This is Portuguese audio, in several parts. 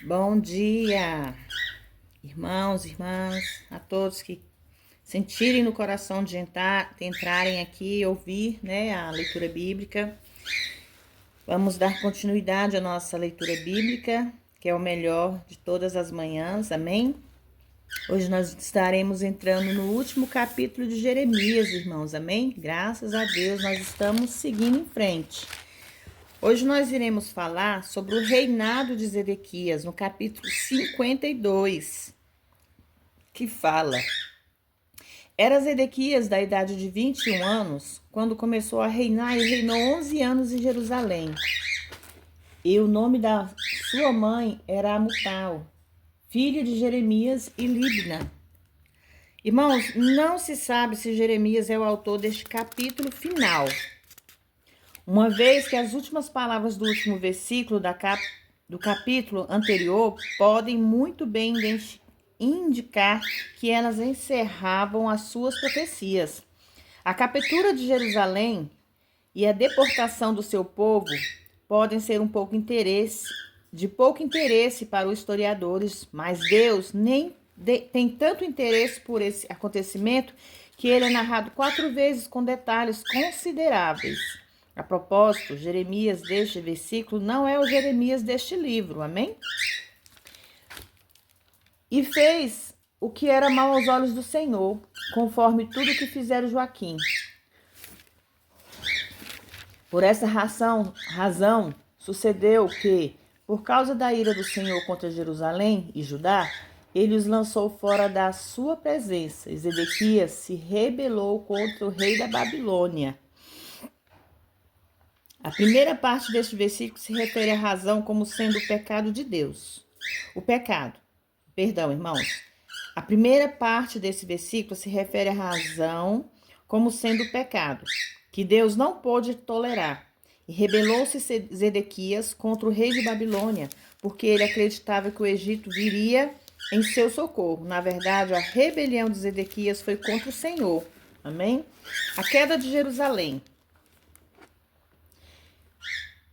Bom dia, irmãos, irmãs, a todos que sentirem no coração de entrarem aqui e ouvir, a leitura bíblica. Vamos dar continuidade à nossa leitura bíblica, que é o melhor de todas as manhãs, amém? Hoje nós estaremos entrando no último capítulo de Jeremias, irmãos, amém? Graças a Deus nós estamos seguindo em frente. Hoje nós iremos falar sobre o reinado de Zedequias, no capítulo 52, que fala: Era Zedequias da idade de 21 anos, quando começou a reinar e reinou 11 anos em Jerusalém. E o nome da sua mãe era Amutal, filha de Jeremias e Libna. Irmãos, não se sabe se Jeremias é o autor deste capítulo final, uma vez que as últimas palavras do último versículo do capítulo anterior podem muito bem indicar que elas encerravam as suas profecias. A captura de Jerusalém e a deportação do seu povo podem ser de pouco interesse para os historiadores, mas Deus tem tanto interesse por esse acontecimento que ele é narrado 4 vezes com detalhes consideráveis. A propósito, Jeremias deste versículo não é o Jeremias deste livro, amém? E fez o que era mal aos olhos do Senhor, conforme tudo que fizera Joaquim. Por essa razão, sucedeu que, por causa da ira do Senhor contra Jerusalém e Judá, ele os lançou fora da sua presença. E Zedequias se rebelou contra o rei da Babilônia. A primeira parte deste versículo se refere à razão como sendo o pecado de Deus. Irmãos. A primeira parte desse versículo se refere à razão como sendo o pecado, que Deus não pôde tolerar. E rebelou-se Zedequias contra o rei de Babilônia, porque ele acreditava que o Egito viria em seu socorro. Na verdade, a rebelião de Zedequias foi contra o Senhor. Amém? A queda de Jerusalém.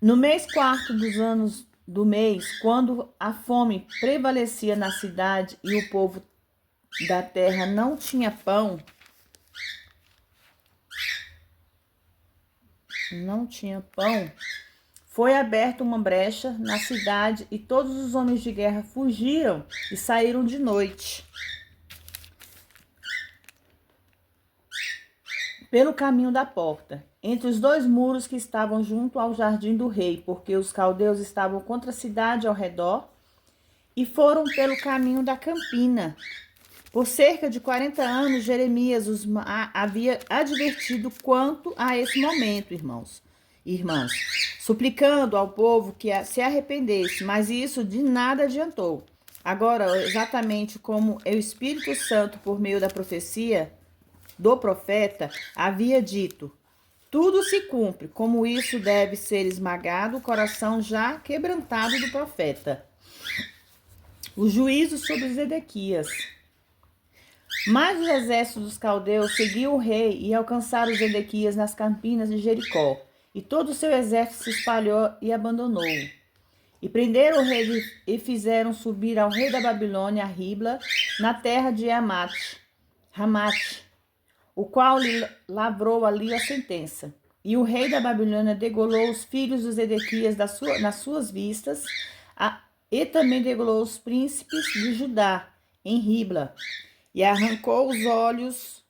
No mês 4 dos anos do mês, quando a fome prevalecia na cidade e o povo da terra não tinha pão, foi aberta uma brecha na cidade e todos os homens de guerra fugiram e saíram de noite pelo caminho da porta, entre os 2 muros que estavam junto ao jardim do rei, porque os caldeus estavam contra a cidade ao redor, e foram pelo caminho da campina. Por cerca de 40 anos, Jeremias os havia advertido quanto a esse momento, irmãos e irmãs, suplicando ao povo que se arrependesse, mas isso de nada adiantou. Agora, exatamente como o Espírito Santo, por meio da profecia do profeta, havia dito: tudo se cumpre, como isso deve ser esmagado o coração já quebrantado do profeta. O juízo sobre Zedequias. Mas os exércitos dos caldeus seguiu o rei e alcançaram Zedequias nas campinas de Jericó. E todo o seu exército se espalhou e abandonou. E prenderam o rei e fizeram subir ao rei da Babilônia a Ribla, na terra de Ramate, o qual lhe lavrou ali a sentença. E o rei da Babilônia degolou os filhos de Zedequias nas suas vistas, e também degolou os príncipes de Judá em Ribla, e arrancou os olhos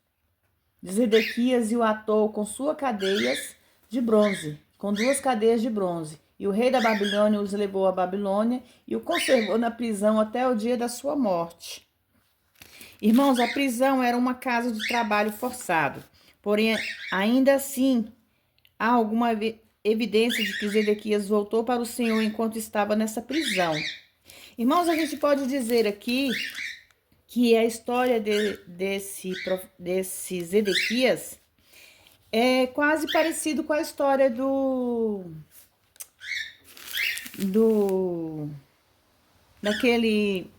de Zedequias e o atou com 2 cadeias de bronze. E o rei da Babilônia os levou à Babilônia e o conservou na prisão até o dia da sua morte. Irmãos, a prisão era uma casa de trabalho forçado. Porém, ainda assim, há alguma evidência de que Zedequias voltou para o Senhor enquanto estava nessa prisão. Irmãos, a gente pode dizer aqui que a história desse Zedequias é quase parecido com a história daquele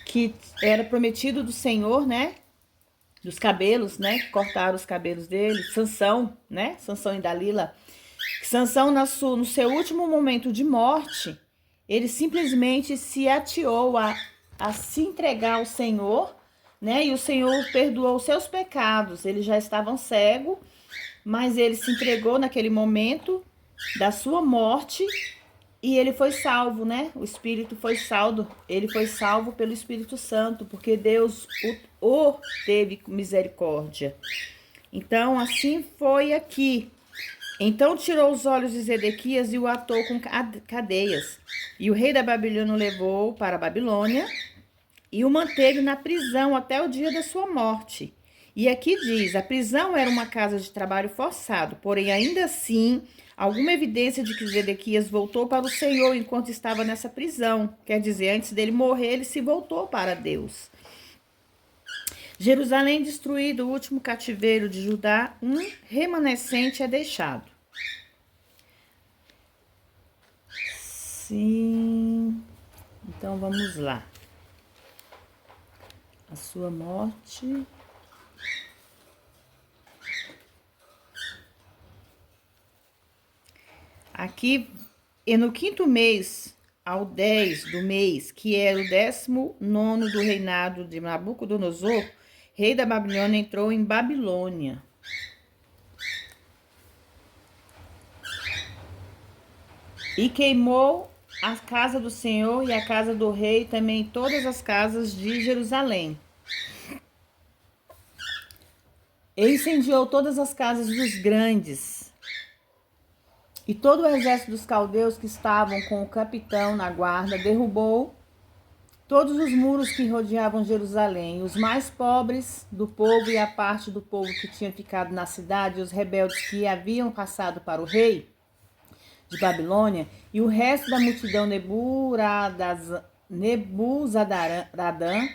que era prometido do Senhor, dos cabelos, cortaram os cabelos dele, Sansão, Sansão e Dalila. Sansão, no seu último momento de morte, ele simplesmente se atiou a se entregar ao Senhor, né? E o Senhor perdoou os seus pecados. Eles já estavam cegos, mas ele se entregou naquele momento da sua morte e ele foi salvo, né? O Espírito foi salvo, ele foi salvo pelo Espírito Santo, porque Deus o teve misericórdia. Então, assim foi aqui. Então tirou os olhos de Zedequias e o atou com cadeias. E o rei da Babilônia o levou para a Babilônia e o manteve na prisão até o dia da sua morte. E aqui diz, a prisão era uma casa de trabalho forçado, porém ainda assim, alguma evidência de que Zedequias voltou para o Senhor enquanto estava nessa prisão. Quer dizer, antes dele morrer, ele se voltou para Deus. Jerusalém destruído, o último cativeiro de Judá, um remanescente é deixado. Sim. Então vamos lá. A sua morte. Aqui, e no 5º mês, ao 10 do mês, que era o 19º do reinado de Nabucodonosor, rei da Babilônia, entrou em Babilônia. E queimou a casa do Senhor e a casa do rei, também todas as casas de Jerusalém. E incendiou todas as casas dos grandes. E todo o exército dos caldeus que estavam com o capitão na guarda derrubou todos os muros que rodeavam Jerusalém. Os mais pobres do povo e a parte do povo que tinha ficado na cidade, os rebeldes que haviam passado para o rei de Babilônia, e o resto da multidão Nebuzaradan,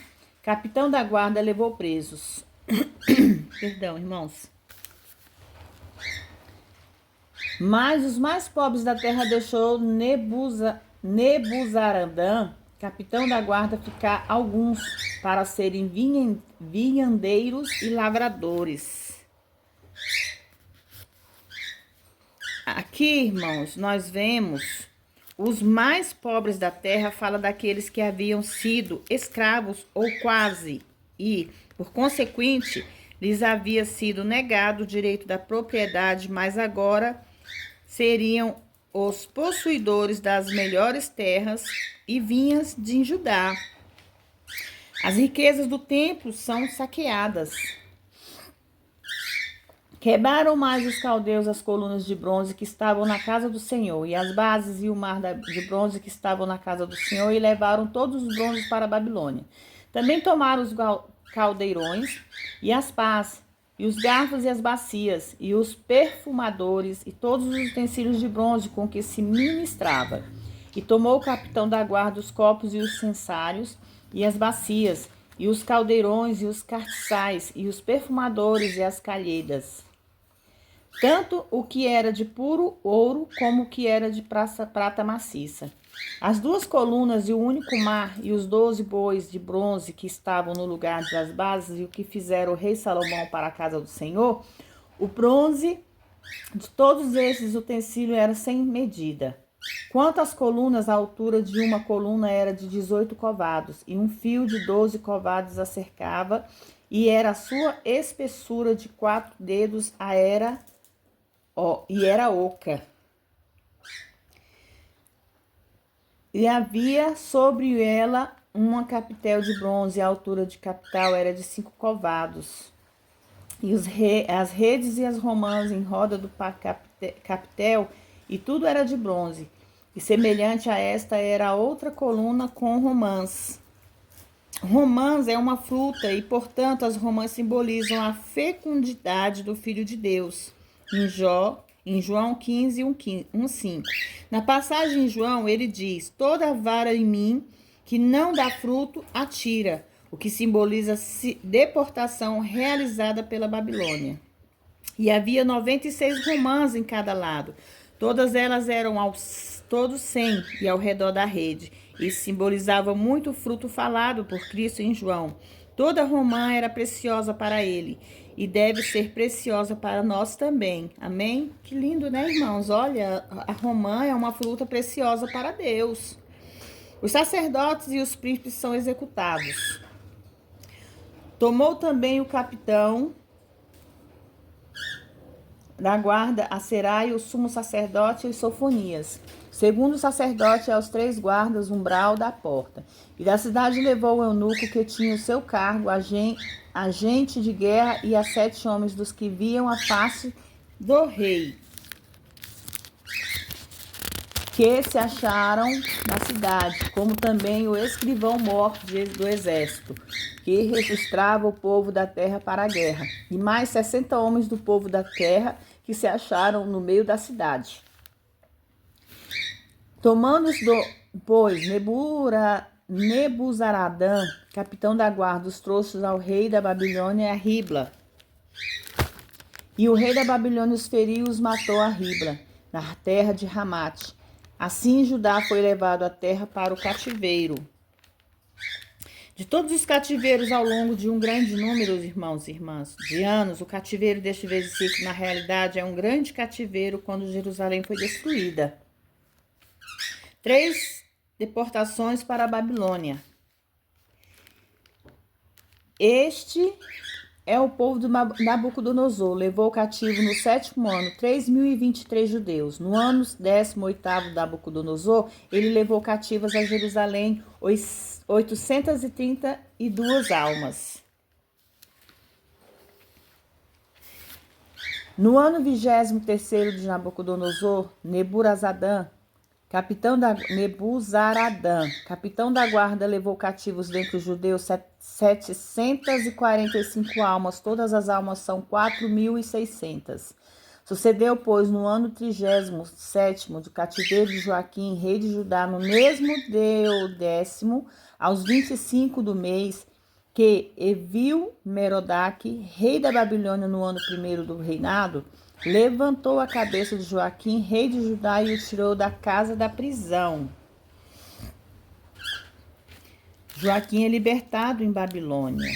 capitão da guarda, levou presos. Perdão, irmãos. Mas os mais pobres da terra deixou Nebuzaradan, capitão da guarda, ficar alguns para serem vinhandeiros e lavradores. Aqui, irmãos, nós vemos os mais pobres da terra, fala daqueles que haviam sido escravos ou quase, e, por consequente, lhes havia sido negado o direito da propriedade, mas agora seriam os possuidores das melhores terras e vinhas de Judá. As riquezas do templo são saqueadas. Quebraram mais os caldeus as colunas de bronze que estavam na casa do Senhor, e as bases e o mar de bronze que estavam na casa do Senhor, e levaram todos os bronzes para a Babilônia. Também tomaram os caldeirões e as pás, e os garfos e as bacias, e os perfumadores, e todos os utensílios de bronze com que se ministrava. E tomou o capitão da guarda os copos e os censários, e as bacias, e os caldeirões, e os cartiçais, e os perfumadores, e as calheiras. Tanto o que era de puro ouro, como o que era de prata maciça. As 2 colunas e o único mar, e os 12 bois de bronze que estavam no lugar das bases, e o que fizeram o rei Salomão para a casa do Senhor, o bronze de todos esses utensílios era sem medida. Quanto às colunas, a altura de uma coluna era de 18 covados, e um fio de 12 covados a cercava, e era a sua espessura de 4 dedos, e era oca. E havia sobre ela uma capitel de bronze, a altura de capital era de 5 covados. E as redes e as romãs em roda do capitel, e tudo era de bronze. E semelhante a esta era outra coluna com romãs. Romãs é uma fruta e, portanto, as romãs simbolizam a fecundidade do Filho de Deus. Em João 15, 1:5. Na passagem em João, ele diz: toda vara em mim que não dá fruto, atira, o que simboliza deportação realizada pela Babilônia. E havia 96 romãs em cada lado. Todas elas eram todos 100 e ao redor da rede. Isso simbolizava muito fruto falado por Cristo em João. Toda romã era preciosa para ele e deve ser preciosa para nós também. Amém? Que lindo, né, irmãos? Olha, a romã é uma fruta preciosa para Deus. Os sacerdotes e os príncipes são executados. Tomou também o capitão da guarda a Serai, o sumo sacerdote e os Sofonias. Segundo o sacerdote, aos 3 guardas umbral da porta. E da cidade levou o eunuco que tinha o seu cargo, agente de guerra, e a 7 homens dos que viam a face do rei, que se acharam na cidade, como também o escrivão-mor do exército, que registrava o povo da terra para a guerra, e mais 60 homens do povo da terra que se acharam no meio da cidade. Tomando-os, pois, Nebuzaradã, capitão da guarda, os trouxe ao rei da Babilônia a Ribla. E o rei da Babilônia os feriu e os matou a Ribla, na terra de Ramate. Assim Judá foi levado à terra para o cativeiro. De todos os cativeiros ao longo de um grande número, irmãos e irmãs, de anos, o cativeiro deste versículo, na realidade, é um grande cativeiro quando Jerusalém foi destruída. 3 deportações para a Babilônia. Este é o povo de Nabucodonosor. Levou cativo no 7º ano 3.023 judeus. No ano 18º de Nabucodonosor, ele levou cativas a Jerusalém 832 almas. No ano 23º de Nabucodonosor, Nebuzaradã, capitão da guarda, levou cativos dentre os judeus 745 almas. Todas as almas são 4.600. Sucedeu, pois, no ano 37º do cativeiro de Joaquim, rei de Judá, no mesmo décimo, aos 25 do mês, que Evil-Merodach, rei da Babilônia, no ano 1º do reinado, levantou a cabeça de Joaquim, rei de Judá, e o tirou da casa da prisão. Joaquim é libertado em Babilônia.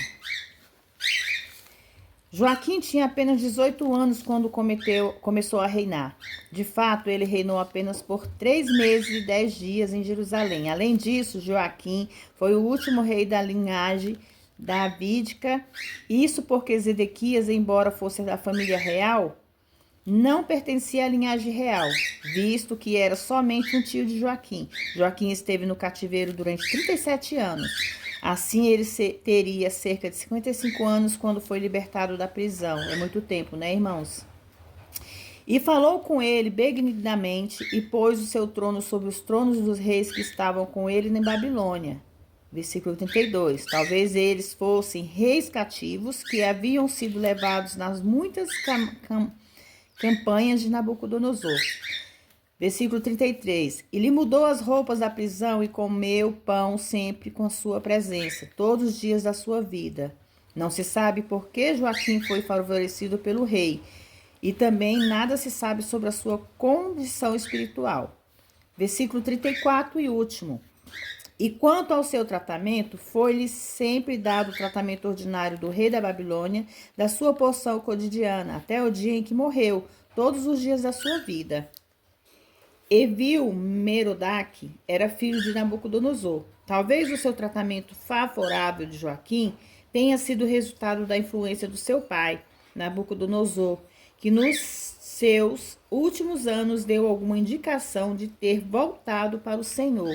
Joaquim tinha apenas 18 anos quando começou a reinar. De fato, ele reinou apenas por 3 meses e 10 dias em Jerusalém. Além disso, Joaquim foi o último rei da linhagem davídica. Isso porque Zedequias, embora fosse da família real, não pertencia à linhagem real, visto que era somente um tio de Joaquim. Joaquim esteve no cativeiro durante 37 anos. Assim, ele teria cerca de 55 anos quando foi libertado da prisão. É muito tempo, né, irmãos? E falou com ele benignamente e pôs o seu trono sobre os tronos dos reis que estavam com ele na Babilônia. Versículo 32. Talvez eles fossem reis cativos que haviam sido levados nas muitas campanhas de Nabucodonosor. Versículo 33. E lhe mudou as roupas da prisão e comeu pão sempre com a sua presença, todos os dias da sua vida. Não se sabe por que Joaquim foi favorecido pelo rei, e também nada se sabe sobre a sua condição espiritual. Versículo 34 e último. E quanto ao seu tratamento, foi-lhe sempre dado o tratamento ordinário do rei da Babilônia, da sua porção cotidiana, até o dia em que morreu, todos os dias da sua vida. Evil-Merodach era filho de Nabucodonosor. Talvez o seu tratamento favorável de Joaquim tenha sido resultado da influência do seu pai, Nabucodonosor, que nos seus últimos anos deu alguma indicação de ter voltado para o Senhor.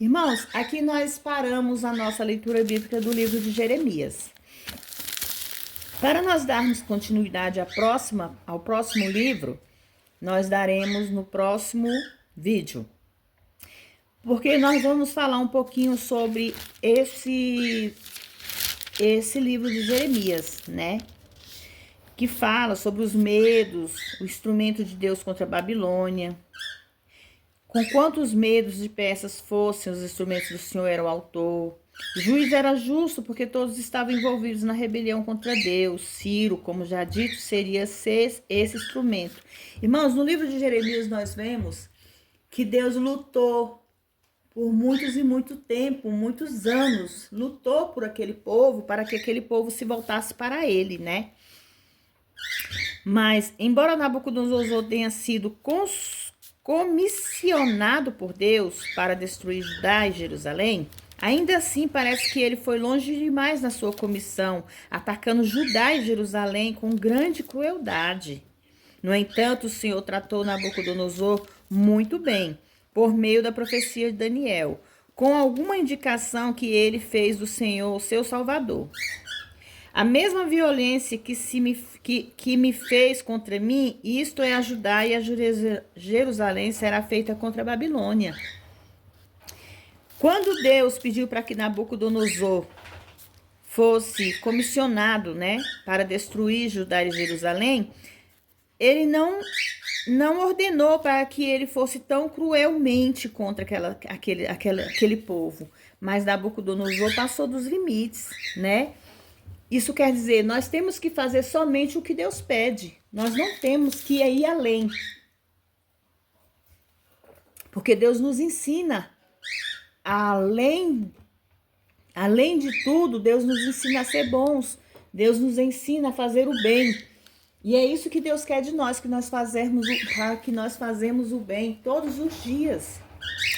Irmãos, aqui nós paramos a nossa leitura bíblica do livro de Jeremias. Para nós darmos continuidade ao próximo livro, nós daremos no próximo vídeo. Porque nós vamos falar um pouquinho sobre esse livro de Jeremias, né? Que fala sobre os medos, o instrumento de Deus contra a Babilônia. Com quantos medos de peças fossem, os instrumentos do Senhor era o autor. O juiz era justo porque todos estavam envolvidos na rebelião contra Deus. Ciro, como já dito, seria esse instrumento. Irmãos, no livro de Jeremias nós vemos que Deus lutou por muitos e muito tempo, muitos anos, lutou por aquele povo, para que aquele povo se voltasse para ele, né? Mas, embora Nabucodonosor tenha sido comissionado por Deus para destruir Judá e Jerusalém, ainda assim parece que ele foi longe demais na sua comissão, atacando Judá e Jerusalém com grande crueldade. No entanto, o Senhor tratou Nabucodonosor muito bem, por meio da profecia de Daniel, com alguma indicação que ele fez do Senhor, seu Salvador. A mesma violência que me fez contra mim, isto é a Judá e a Jerusalém, será feita contra a Babilônia. Quando Deus pediu para que Nabucodonosor fosse comissionado, para destruir Judá e Jerusalém, ele não ordenou para que ele fosse tão cruelmente contra aquele povo. Mas Nabucodonosor passou dos limites, Isso quer dizer, nós temos que fazer somente o que Deus pede. Nós não temos que ir além. Porque Deus nos ensina, além de tudo, Deus nos ensina a ser bons. Deus nos ensina a fazer o bem. E é isso que Deus quer de nós, que nós fazemos o bem todos os dias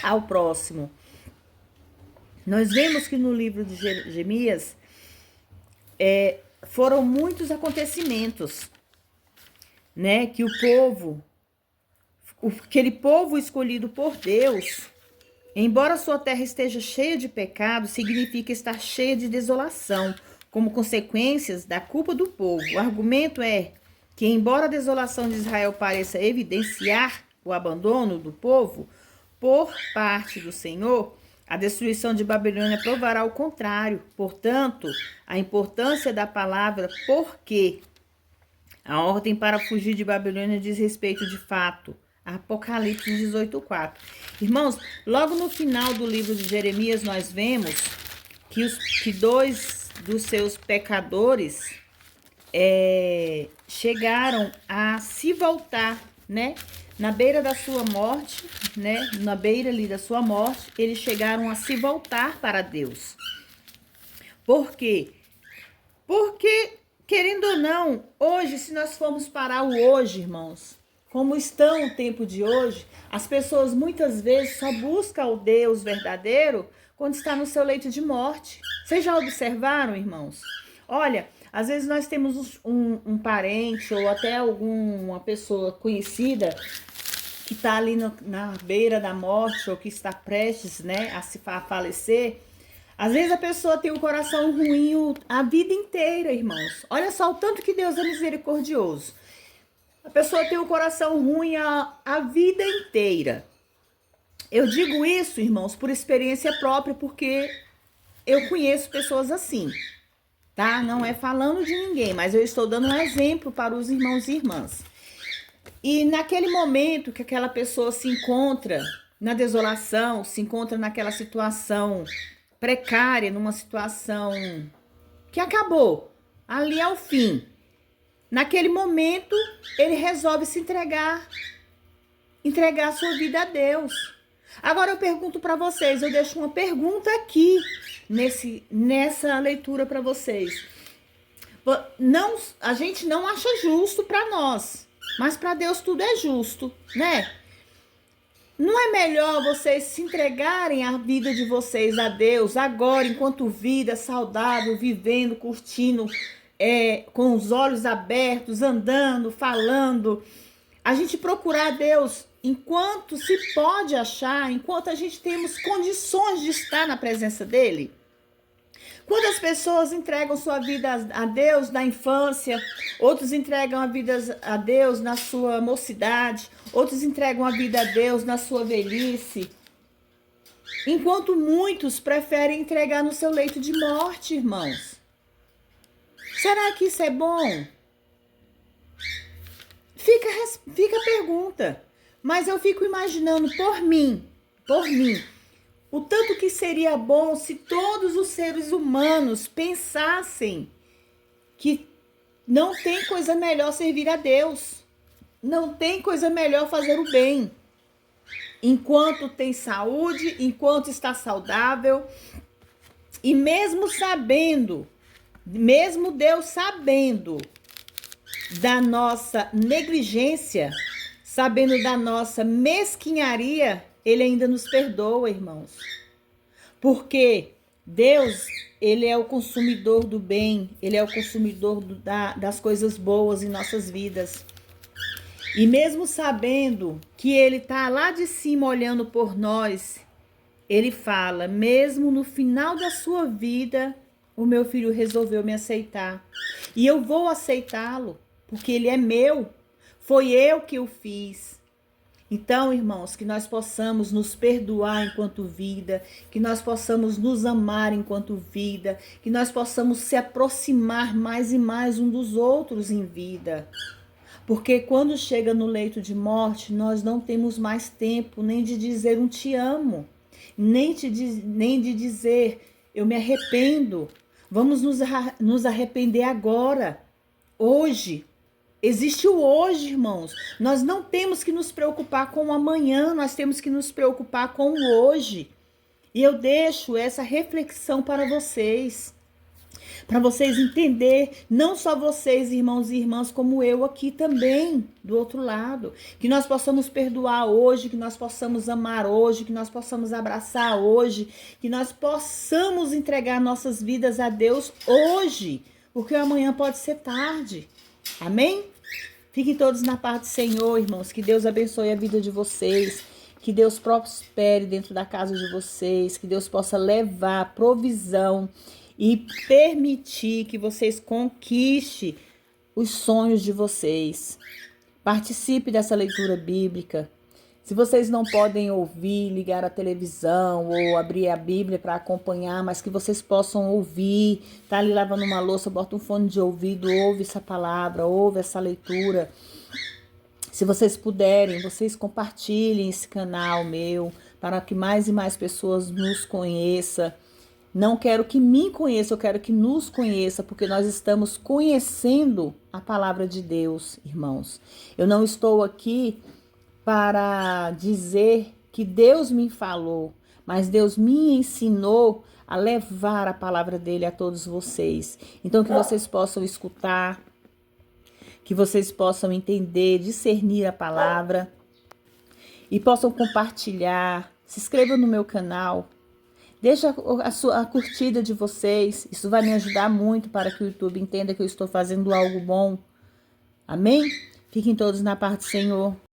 ao próximo. Nós vemos que no livro de Jeremias foram muitos acontecimentos, que aquele povo escolhido por Deus, embora sua terra esteja cheia de pecado, significa estar cheia de desolação, como consequências da culpa do povo. O argumento é que, embora a desolação de Israel pareça evidenciar o abandono do povo por parte do Senhor, a destruição de Babilônia provará o contrário. Portanto, a importância da palavra porque a ordem para fugir de Babilônia diz respeito de fato. Apocalipse 18:4. Irmãos, logo no final do livro de Jeremias, nós vemos que dois dos seus pecadores chegaram a se voltar, na beira da sua morte, na beira ali da sua morte, eles chegaram a se voltar para Deus. Por quê? Porque, querendo ou não, hoje, se nós formos parar o hoje, irmãos, como estão o tempo de hoje, as pessoas muitas vezes só buscam o Deus verdadeiro quando está no seu leito de morte. Vocês já observaram, irmãos? Olha, às vezes nós temos um parente ou até alguma pessoa conhecida que está ali na beira da morte ou que está prestes, a falecer. Às vezes a pessoa tem um coração ruim a vida inteira, irmãos. Olha só o tanto que Deus é misericordioso. A pessoa tem um coração ruim a vida inteira. Eu digo isso, irmãos, por experiência própria, porque eu conheço pessoas assim, tá? Não é falando de ninguém, mas eu estou dando um exemplo para os irmãos e irmãs. E naquele momento que aquela pessoa se encontra na desolação, se encontra naquela situação precária, numa situação que acabou, ali é o fim. Naquele momento, ele resolve se entregar a sua vida a Deus. Agora eu pergunto para vocês, eu deixo uma pergunta aqui nessa leitura para vocês. A gente não acha justo para nós, mas para Deus tudo é justo, Não é melhor vocês se entregarem a vida de vocês a Deus agora, enquanto vida, saudável, vivendo, curtindo, com os olhos abertos, andando, falando, a gente procurar Deus enquanto se pode achar, enquanto a gente temos condições de estar na presença dele? Quando as pessoas entregam sua vida a Deus na infância, outros entregam a vida a Deus na sua mocidade, outros entregam a vida a Deus na sua velhice, enquanto muitos preferem entregar no seu leito de morte, irmãos. Será que isso é bom? Fica a pergunta. Mas eu fico imaginando por mim, o tanto que seria bom se todos os seres humanos pensassem que não tem coisa melhor servir a Deus. Não tem coisa melhor fazer o bem. Enquanto tem saúde, enquanto está saudável. E mesmo Deus sabendo da nossa negligência, sabendo da nossa mesquinharia, ele ainda nos perdoa, irmãos. Porque Deus, ele é o consumidor do bem, ele é o consumidor das coisas boas em nossas vidas. E mesmo sabendo que ele está lá de cima olhando por nós, ele fala, mesmo no final da sua vida, o meu filho resolveu me aceitar. E eu vou aceitá-lo, porque ele é meu. Foi eu que o fiz. Então, irmãos, que nós possamos nos perdoar enquanto vida, que nós possamos nos amar enquanto vida, que nós possamos se aproximar mais e mais um dos outros em vida. Porque quando chega no leito de morte, nós não temos mais tempo nem de dizer um te amo, nem de dizer eu me arrependo. Vamos nos arrepender agora, hoje. Existe o hoje, irmãos. Nós não temos que nos preocupar com o amanhã, nós temos que nos preocupar com o hoje. E eu deixo essa reflexão para vocês entender, não só vocês, irmãos e irmãs, como eu aqui também, do outro lado. Que nós possamos perdoar hoje, que nós possamos amar hoje, que nós possamos abraçar hoje, que nós possamos entregar nossas vidas a Deus hoje, porque amanhã pode ser tarde. Amém? Fiquem todos na paz do Senhor, irmãos. Que Deus abençoe a vida de vocês. Que Deus prospere dentro da casa de vocês. Que Deus possa levar provisão e permitir que vocês conquistem os sonhos de vocês. Participe dessa leitura bíblica. Se vocês não podem ouvir, ligar a televisão ou abrir a Bíblia para acompanhar, mas que vocês possam ouvir, tá ali lavando uma louça, bota um fone de ouvido, ouve essa palavra, ouve essa leitura. Se vocês puderem, vocês compartilhem esse canal meu, para que mais e mais pessoas nos conheçam. Não quero que me conheça, eu quero que nos conheça, porque nós estamos conhecendo a palavra de Deus, irmãos. Eu não estou aqui para dizer que Deus me falou, mas Deus me ensinou a levar a palavra dele a todos vocês. Então, que vocês possam escutar, que vocês possam entender, discernir a palavra e possam compartilhar. Se inscrevam no meu canal, deixa a curtida de vocês, isso vai me ajudar muito para que o YouTube entenda que eu estou fazendo algo bom. Amém? Fiquem todos na paz do Senhor.